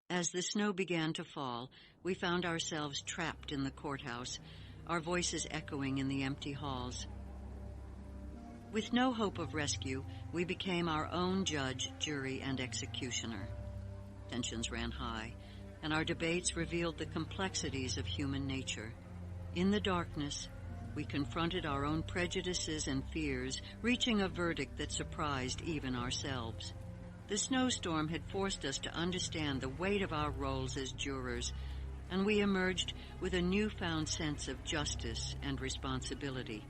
As the snow began to fall, we found ourselves trapped in the courthouse, our voices echoing in the empty halls. With no hope of rescue, we became our own judge, jury, and executioner. Tensions ran high, and our debates revealed the complexities of human nature. In the darkness, we confronted our own prejudices and fears, reaching a verdict that surprised even ourselves. The snowstorm had forced us to understand the weight of our roles as jurors, and we emerged with a newfound sense of justice and responsibility.